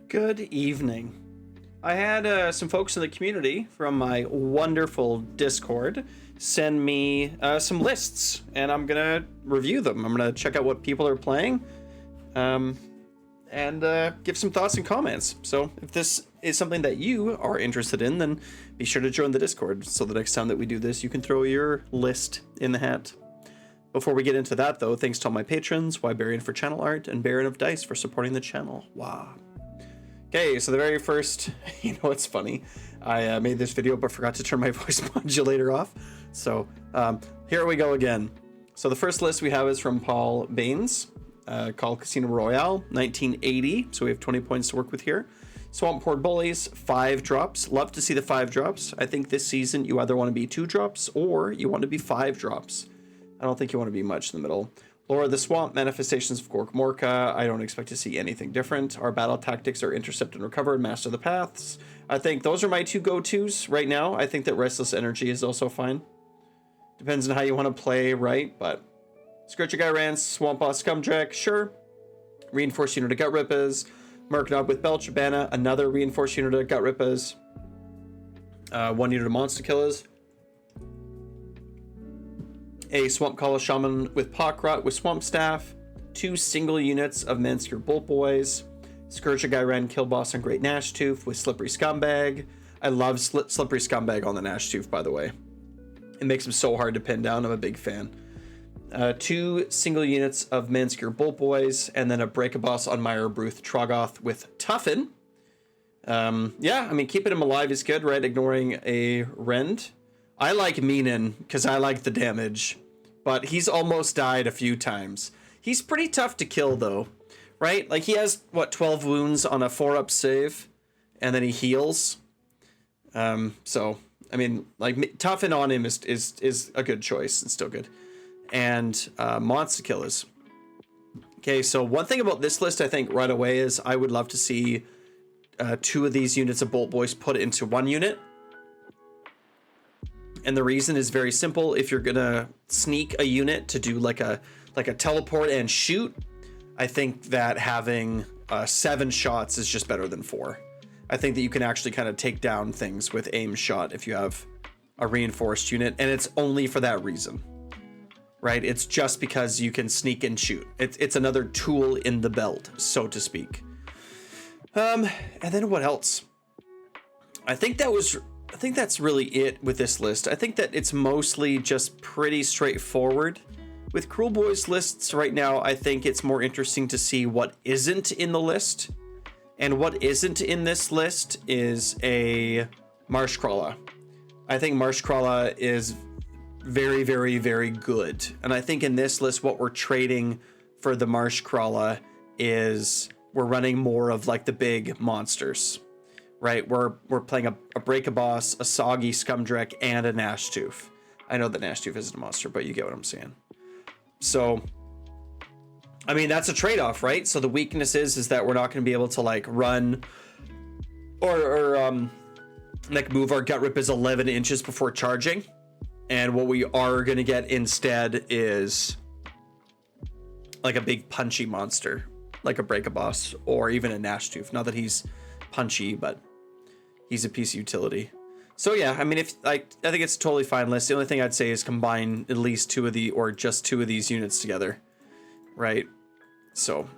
Good evening. I had some folks in the community from my wonderful Discord send me some lists, and I'm gonna review them. I'm gonna check out what people are playing, and give some thoughts and comments. So if this is something that you are interested in, then be sure to join the Discord, so the next time that we do this, you can throw your list in the hat. Before we get into that, though, thanks to all my patrons, Wybarian for channel art, and Baron of Dice for supporting the channel. Wow. Okay, so the very first, you know what's funny? I made this video but forgot to turn my voice modulator off. So here we go again. So the first list we have is from Paul Baines, called Casino Royale, 1980. So we have 20 points to work with here. Swamp Horde Bullies, 5 drops. Love to see the 5 drops. I think this season you either want to be 2 drops or you want to be 5 drops. I don't think you want to be much in the middle. Lore of the Swamp, Manifestations of Gork Morka. I don't expect to see anything different. Our battle tactics are Intercept and Recover and Master the Paths. I think those are my 2 go-tos right now. I think that Restless Energy is also fine. Depends on how you want to play, right? But Scorcher Guy Rance, Swamp Boss Scumdrek, sure. Reinforced Unit of Gut Rippas. Murknob with Belchabana, another Reinforced Unit of Gut Rippas. 1 unit of Monster Killers. A Swamp Collar Shaman with Pockrot with Swamp Staff, 2 single units of Menskier Bolt Boys, Scourger Gyren Killboss and Great Gnashtooth with Slippery Scumbag. I love Slippery Scumbag on the Gnashtooth, by the way. It makes him so hard to pin down. I'm a big fan. 2 single units of Menskier Bolt Boys, and then a Break-a-Boss on Meyer Bruth Troggoth with Tuffin. Yeah, I mean, keeping him alive is good, right? Ignoring a Rend. I like Meenan because I like the damage, but he's almost died a few times. He's pretty tough to kill though, right? Like he has, what, 12 wounds on a 4-up save, and then he heals. So, I mean, like, Toughen on him is a good choice and still good. And Monster Killers. Okay, so one thing about this list I think right away is I would love to see 2 of these units of Bolt Boys put into 1 unit. And the reason is very simple. If you're gonna sneak a unit to do like a teleport and shoot, I think that having 7 shots is just better than 4. I think that you can actually kind of take down things with aim shot if you have a reinforced unit, and it's only for that reason, right? It's just because you can sneak and shoot. It's another tool in the belt, so to speak. And then what else? I think that's really it with this list. I think that it's mostly just pretty straightforward. With Kruleboyz lists right now, I think it's more interesting to see what isn't in the list. And what isn't in this list is a Marshcrawler. I think Marshcrawler is very, very, very good. And I think in this list, what we're trading for the Marshcrawler is we're running more of like the big monsters. Right, we're playing a Break-a-Boss, a Soggy Scumdrek, and a Gnashtooth. I know that Gnashtooth isn't a monster, but you get what I'm saying. So, I mean, that's a trade-off, right? So the weakness is that we're not going to be able to like run or like move our Gut Rippas 11 inches before charging. And what we are going to get instead is like a big punchy monster, like a Break-a-Boss or even a Gnashtooth. Not that he's punchy, but he's a piece of utility. So yeah, I mean, I think it's a totally fine list. The only thing I'd say is combine at least 2 of or just 2 of these units together, right? So,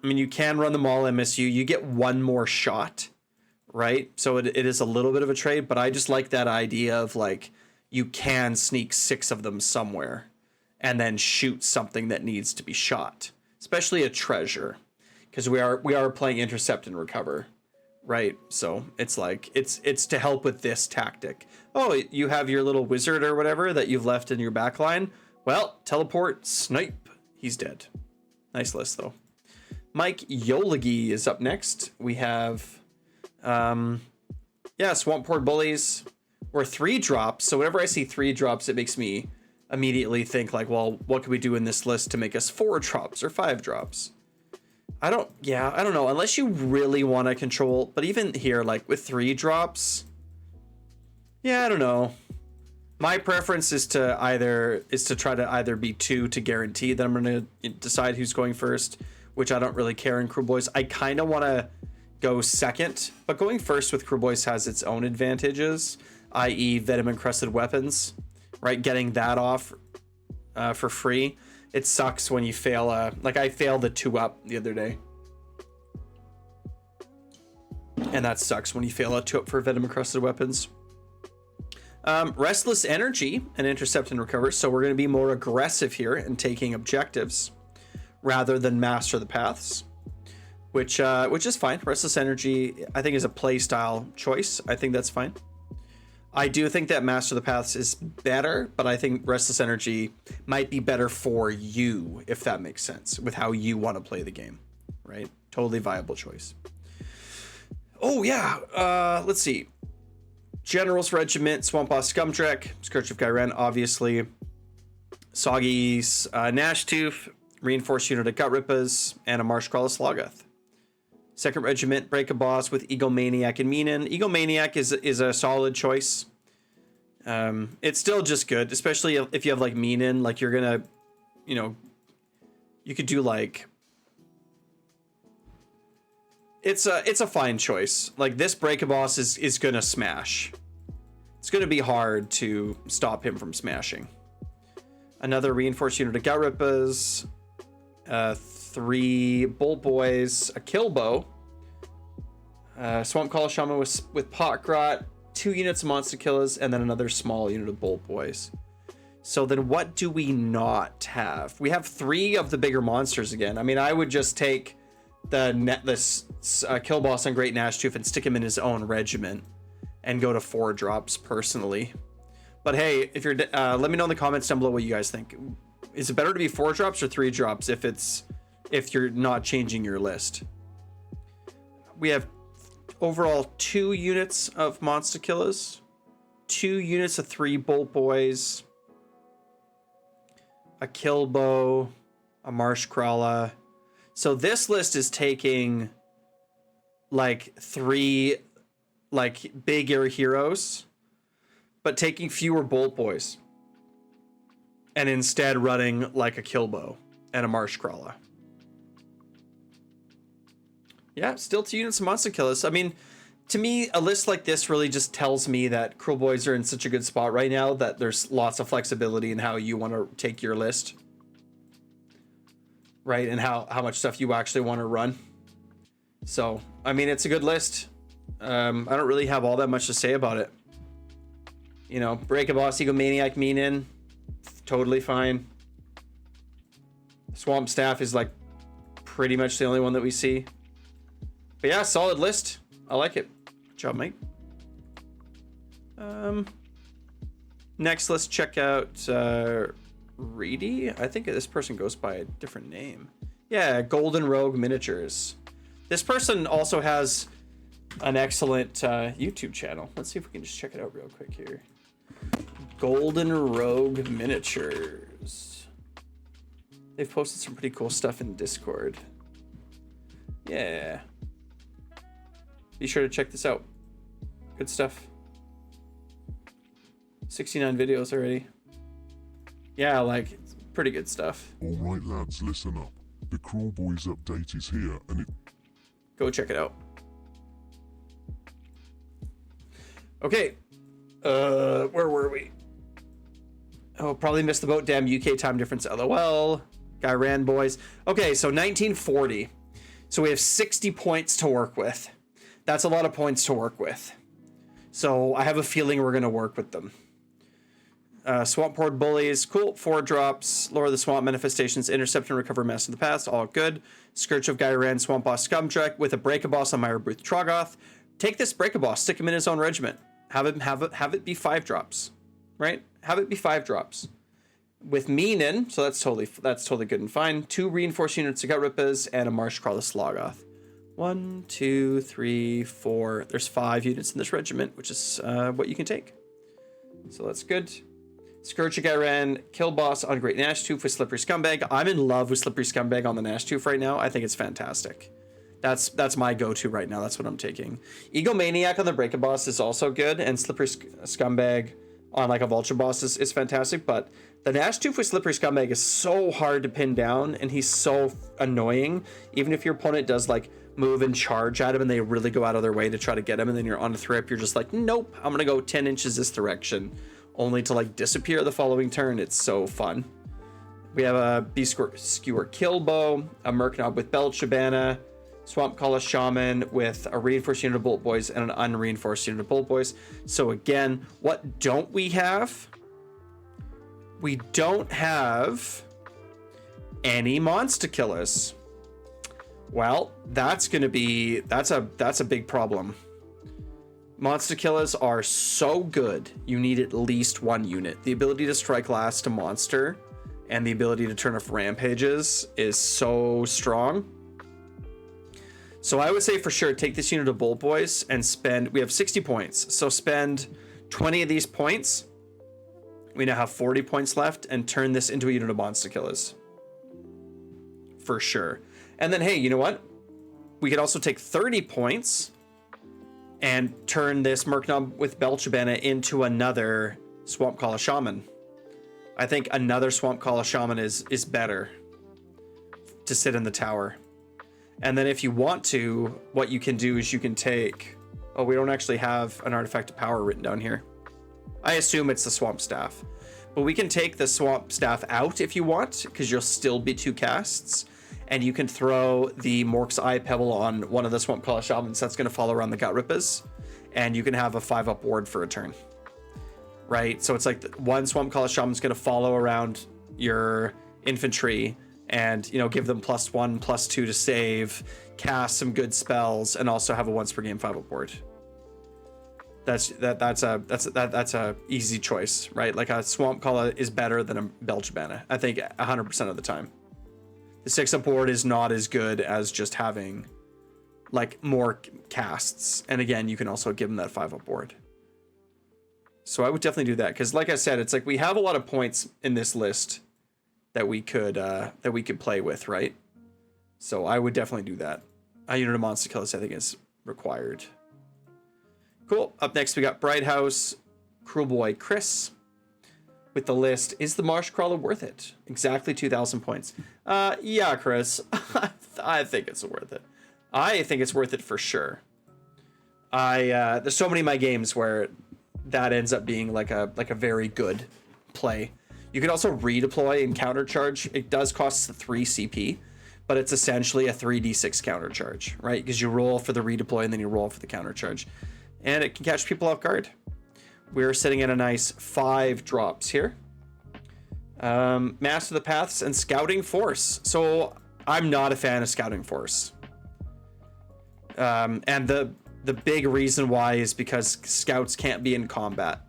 I mean, you can run them all MSU. You get 1 more shot, right? So it is a little bit of a trade, but I just like that idea of like, you can sneak 6 of them somewhere and then shoot something that needs to be shot, especially a treasure, because we are playing Intercept and Recover. Right, so it's like it's to help with this tactic. Oh, you have your little wizard or whatever that you've left in your backline. Well, teleport, snipe, he's dead. Nice list though. Mike Yolagi is up next. We have, yeah, Swamp Horde Bullies. We're 3 drops, so whenever I see 3 drops, it makes me immediately think like, well, what could we do in this list to make us 4 drops or 5 drops? I don't know, unless you really want to control, but even here, like with 3 drops, yeah, I don't know. My preference is to try to either be 2 to guarantee that I'm going to decide who's going first, which I don't really care in Kruleboyz. I kind of want to go second, but going first with Kruleboyz has its own advantages, i.e. venom encrusted weapons, right? Getting that off for free. It sucks when you fail like I failed a 2-up the other day. And that sucks when you fail a 2-up for venom encrusted weapons. Restless Energy and Intercept and Recover. So we're going to be more aggressive here and taking objectives rather than Master the Paths, which is fine. Restless Energy, I think, is a play style choice. I think that's fine. I do think that Master the Paths is better, but I think Restless Energy might be better for you, if that makes sense, with how you want to play the game, right? Totally viable choice. Oh yeah, let's see. General's Regiment, Swamp Boss Scumdrek, Scourge of Gyren, obviously. Soggy's Gnashtooth, Reinforced Unit of Gutrippas, and a Marshcrawler Sloggoth. Second Regiment, Break a Boss with Egomaniac and Meenan. Egomaniac is a solid choice. It's still just good, especially if you have like Meenan, like you're gonna, you know, you could do like, it's a fine choice. Like this Break a Boss is gonna smash. It's gonna be hard to stop him from smashing. Another Reinforced Unit of Gutrippas, 3 Bolt Boys, a Killbow, Swamp Call Shaman with Potgrot, 2 units of Monster Killers, and then another small unit of Bolt Boys. So then what do we not have? We have 3 of the bigger monsters again. I mean, I would just take this Kill Boss on Great Gnashtooth and stick him in his own regiment and go to 4 drops personally. But hey, if you're let me know in the comments down below what you guys think. Is it better to be 4 drops or 3 drops if you're not changing your list? We have overall 2 units of Monster Killers, 2 units of 3 Bolt Boys, a Killbow, a Marshcrawler. So this list is taking like 3 like bigger heroes, but taking fewer Bolt Boys, and instead running like a Killbow and a Marshcrawler. Yeah, still 2 units of Monster Killers. I mean, to me, a list like this really just tells me that Kruleboyz are in such a good spot right now that there's lots of flexibility in how you want to take your list. Right, and how much stuff you actually want to run. So, I mean, it's a good list. I don't really have all that much to say about it. You know, Break a Boss, Egomaniac, Meenan, totally fine. Swamp Staff is like pretty much the only one that we see. But yeah, solid list. I like it. Good job, mate. Next, let's check out Reedy. I think this person goes by a different name. Yeah, Golden Rogue Miniatures. This person also has an excellent YouTube channel. Let's see if we can just check it out real quick here. Golden Rogue Miniatures. They've posted some pretty cool stuff in Discord. Yeah. Be sure to check this out. Good stuff. 69 videos already. Yeah, like, it's pretty good stuff. Alright lads, listen up. The Kruleboyz update is here and it... Go check it out. Okay. Where were we? Oh, probably missed the boat. Damn UK time difference. LOL. Guy ran, boys. Okay, so 1940. So we have 60 points to work with. That's a lot of points to work with. So I have a feeling we're going to work with them. Swamp Horde Bullies, cool. 4 drops. Lore of the Swamp Manifestations, Intercept and Recover Master of the Past, all good. Scourge of Gyren, Swamp Boss Scumdrek with a Break a Boss on Myra Bruth Troggoth. Take this Break a Boss, stick him in his own regiment. Have it be 5 drops, right? Have it be 5 drops. With Meenan, so that's totally good and fine. 2 reinforced units of Gutrippas and a Marshcrawler Sloggoth. 1, 2, 3, 4. There's 5 units in this regiment, which is what you can take. So that's good. Scourge of Gyren, Kill Boss on Great Gnashtooth with Slippery Scumbag. I'm in love with Slippery Scumbag on the Gnashtooth right now. I think it's fantastic. That's my go-to right now. That's what I'm taking. Egomaniac on the Break a Boss is also good, and Slippery Scumbag on like a Vulture Boss is fantastic, but the Gnashtooth with Slippery Scumbag is so hard to pin down, and he's so annoying. Even if your opponent does like move and charge at him and they really go out of their way to try to get him, and then you're on a thrip, you're just like, nope, I'm gonna go 10 inches this direction, only to like disappear the following turn. It's so fun. We have a Skewer Killbow, a Murknob with Belchabana, Swamp Calla Shaman with a reinforced unit of Bolt Boys and an unreinforced unit of Bolt Boys. So again, what don't we have? We don't have any monster killers. Well, that's a big problem. Monster killers are so good. You need at least one unit. The ability to strike last to monster and the ability to turn off rampages is so strong. So I would say for sure, take this unit of Bolt Boys and spend, we have 60 points. So spend 20 of these points. We now have 40 points left, and turn this into a unit of monster killers. For sure. And then, hey, you know what? We could also take 30 points and turn this Murknob with Belchabana into another Swamp Calla Shaman. I think another Swamp Calla Shaman is better to sit in the tower. And then if you want to, what you can do is you can take... Oh, we don't actually have an artifact of power written down here. I assume it's the Swamp Staff. But we can take the Swamp Staff out if you want, because you'll still be 2 casts. And you can throw the Mork's Eye Pebble on one of the Swamp Calla Shamans that's going to follow around the Gut Rippers. And you can have a 5-up ward for a turn. Right? So it's like one Swamp Calla Shaman's going to follow around your infantry and, you know, give them +1, +2 to save, cast some good spells, and also have a once per game 5-up ward. That's a easy choice, right? Like a Swamp Calla is better than a Belchabana, I think 100% of the time. The 6-up board is not as good as just having like more casts. And again, you can also give them that 5-up board. So I would definitely do that. Cause like I said, it's like we have a lot of points in this list that we could play with, right? So I would definitely do that. A unit of monster killers I think is required. Cool. Up next we got Bright House, Kruleboyz Chris. With the list, is the Marsh Crawler worth it? Exactly 2,000 points. Yeah, Chris, I think it's worth it. I think it's worth it for sure. There's so many of my games where that ends up being like a very good play. You can also redeploy and countercharge. It does cost 3 CP, but it's essentially a 3d6 countercharge, right? Because you roll for the redeploy and then you roll for the countercharge, and it can catch people off guard. We're sitting at a nice 5 drops here. Master the Paths and Scouting Force. So I'm not a fan of Scouting Force. And the big reason why is because scouts can't be in combat.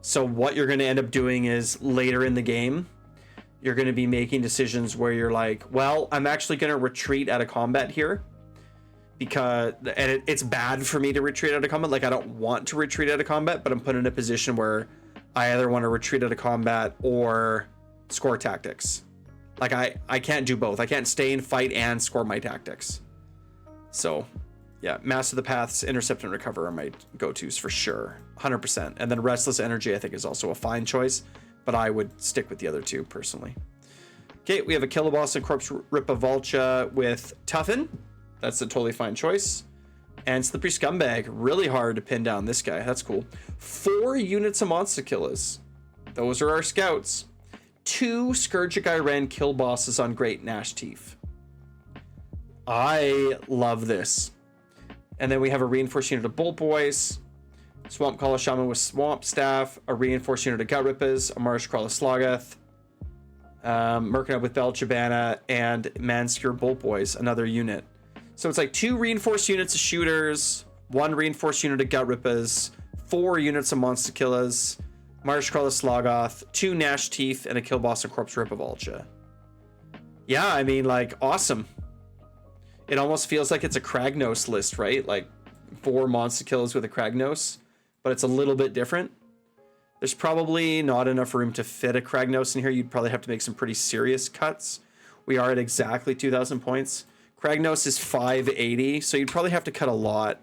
So what you're going to end up doing is later in the game, you're going to be making decisions where you're like, well, I'm actually going to retreat out of combat here. Because it's bad for me to retreat out of combat. Like, I don't want to retreat out of combat, but I'm put in a position where I either want to retreat out of combat or score tactics. Like, I can't do both. I can't stay and fight and score my tactics. So yeah, Master the Paths, Intercept and Recover are my go-tos for sure, 100%. And then Restless Energy I think is also a fine choice, but I would stick with the other 2 personally. Okay, we have a Killaboss and Corpse Ripavulcha with Toughen. That's a totally fine choice. And Slippery Scumbag, really hard to pin down this guy. That's cool. 4 units of monster killers. Those are our scouts. 2 Scourgic Iren kill bosses on Great Gnash Teeth. I love this. And then we have a reinforced unit of Bolt Boys, Swamp Calla Shaman with Swamp Staff, a reinforced unit of Gut Rippers, a Marsh Crawler Sloggoth, Murknob with Belchabana, and Manscure Bolt Boys, another unit. So it's like 2 reinforced units of shooters, 1 reinforced unit of Gut Rippers, 4 units of monster killers, Marsh Crawler Sloggoth, 2 Gnash Teeth, and a Kill Boss and Corpse Ripavulcha. Yeah, I mean, like, awesome. It almost feels like it's a Kragnos list, right? Like 4 monster killers with a Kragnos, but it's a little bit different. There's probably not enough room to fit a Kragnos in here. You'd probably have to make some pretty serious cuts. We are at exactly 2,000 points. Kragnos is 580, so you'd probably have to cut a lot.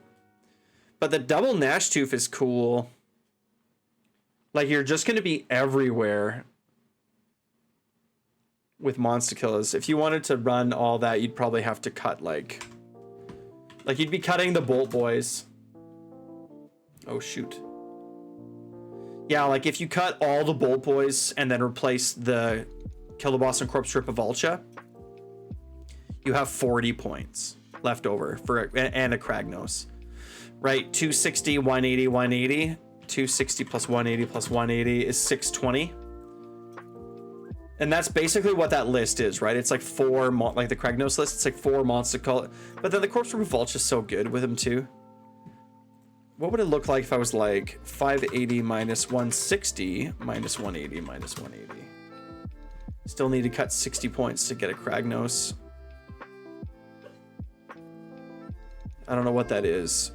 But the double Gnash Tooth is cool. Like, you're just going to be everywhere with monster killers. If you wanted to run all that, you'd probably have to cut like Like, you'd be cutting the Bolt Boys. Oh, shoot. Yeah, like, if you cut all the Bolt Boys and then replace the Kill the Boss and Corpse Rip of Vulture, you have 40 points left over for and a Kragnos. Right? 260, 180, 180. 260 plus 180 plus 180 is 620. And that's basically what that list is, right? It's like like the Kragnos list, it's like 4 monster call. But then the Corpse Rip of Vulture is so good with him too. What would it look like if I was like 580 minus 160 minus 180 minus 180? Still need to cut 60 points to get a Kragnos. I don't know what that is.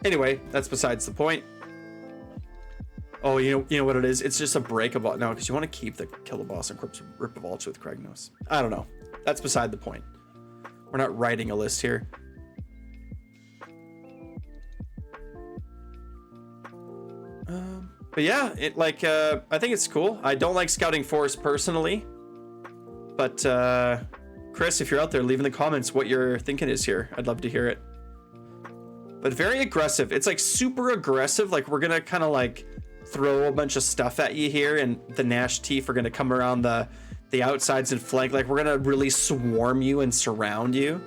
Anyway, that's besides the point. Oh, you know what it is? It's just a break of no, because you want to keep the Kill the Boss and Corpse Rip of Vulture with Kragnos. I don't know. That's beside the point. We're not writing a list here. But yeah, I think it's cool. I don't like Scouting Force personally, but Chris, if you're out there, leave in the comments what your thinking is here. I'd love to hear it. But very aggressive. It's like super aggressive. Like, we're gonna kind of like throw a bunch of stuff at you here, and the Gnash Teeth are gonna come around the outsides and flank. Like, we're gonna really swarm you and surround you.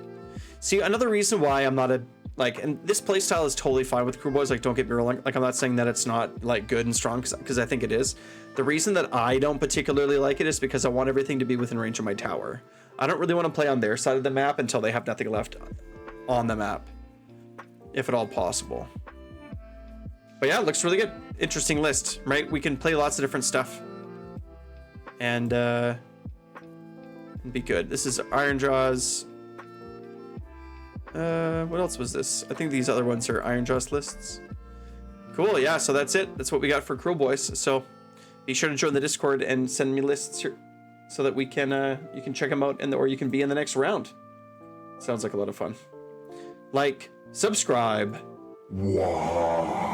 See, another reason why I'm not and this playstyle is totally fine with Kruleboyz. Like, don't get me wrong. Like, I'm not saying that it's not like good and strong, because I think it is. The reason that I don't particularly like it is because I want everything to be within range of my tower. I don't really want to play on their side of the map until they have nothing left on the map, if at all possible. But yeah, it looks really good. Interesting list, right? We can play lots of different stuff and be good. This is Iron Jaws. What else was this? I think these other ones are Iron Jaws lists. Cool. Yeah, so that's it. That's what we got for Kruleboyz. So be sure to join the Discord and send me lists here so that we can you can check them out or you can be in the next round. Sounds like a lot of fun. Like, subscribe. Wow.